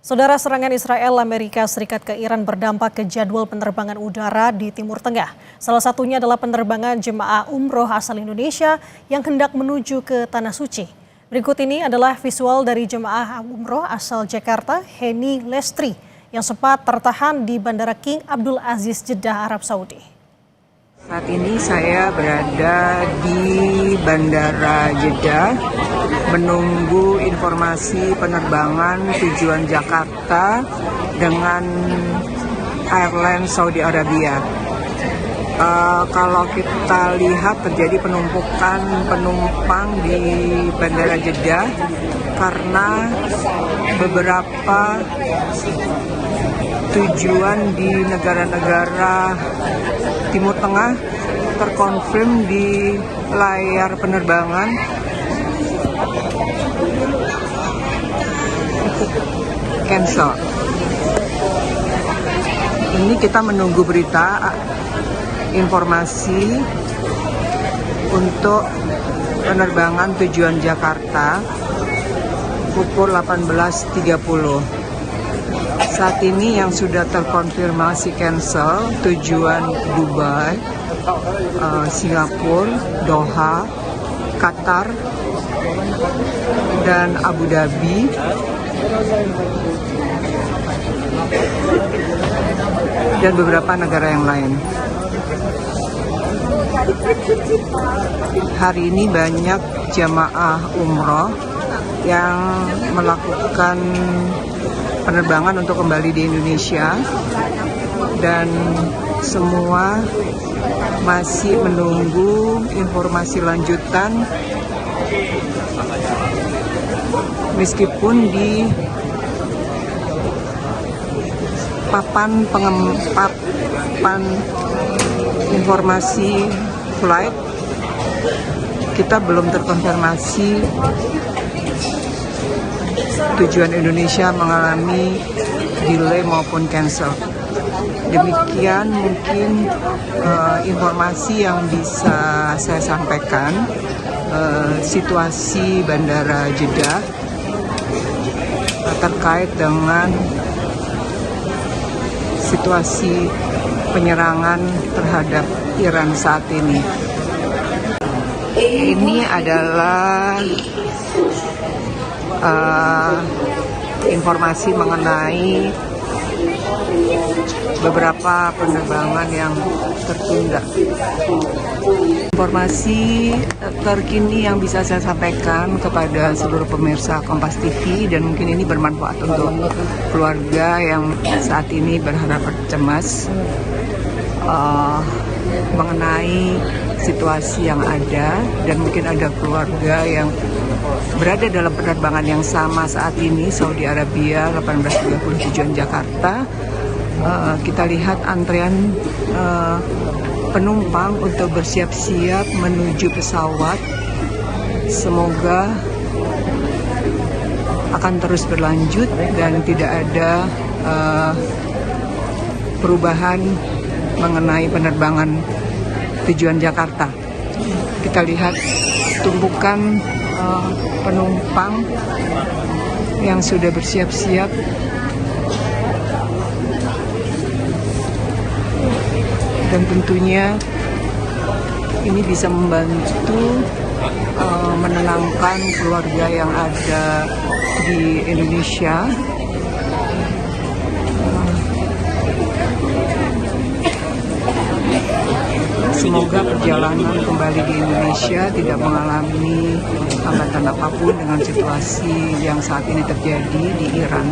Saudara, serangan Israel Amerika Serikat ke Iran berdampak ke jadwal penerbangan udara di Timur Tengah. Salah satunya adalah penerbangan jemaah umroh asal Indonesia yang hendak menuju ke Tanah Suci. Berikut ini adalah visual dari jemaah umroh asal Jakarta, Heni Lestri, yang sempat tertahan di Bandara King Abdul Aziz, Jeddah, Arab Saudi. Saat ini saya berada di Bandara Jeddah menunggu informasi penerbangan tujuan Jakarta dengan Airlines Saudi Arabia. Kalau kita lihat terjadi penumpukan penumpang di Bandara Jeddah karena beberapa tujuan di negara-negara Timur Tengah terkonfirm di layar penerbangan cancel. Ini kita menunggu berita informasi untuk penerbangan tujuan Jakarta pukul 18.30. Saat ini yang sudah terkonfirmasi cancel tujuan Dubai, Singapura, Doha, Qatar, dan Abu Dhabi. Dan beberapa negara yang lain. Hari ini banyak jamaah umroh yang melakukan penerbangan untuk kembali di Indonesia, dan semua masih menunggu informasi lanjutan meskipun di papan informasi flight kita belum terkonfirmasi tujuan Indonesia mengalami delay maupun cancel. Demikian mungkin informasi yang bisa saya sampaikan. Situasi Bandara Jeddah terkait dengan situasi penyerangan terhadap Iran saat ini. Ini adalah informasi mengenai beberapa penerbangan yang tertunda. Informasi terkini yang bisa saya sampaikan kepada seluruh pemirsa Kompas TV, dan mungkin ini bermanfaat untuk keluarga yang saat ini berharap cemas mengenai situasi yang ada, dan mungkin ada keluarga yang berada dalam penerbangan yang sama saat ini, Saudi Arabia 18.30 tujuan Jakarta. Kita lihat antrean penumpang untuk bersiap-siap menuju pesawat. Semoga akan terus berlanjut dan tidak ada perubahan mengenai penerbangan tujuan Jakarta. Kita lihat tumpukan penumpang yang sudah bersiap-siap dan tentunya ini bisa membantu menenangkan keluarga yang ada di Indonesia. Semoga perjalanan kembali di Indonesia tidak mengalami hambatan apapun dengan situasi yang saat ini terjadi di Iran.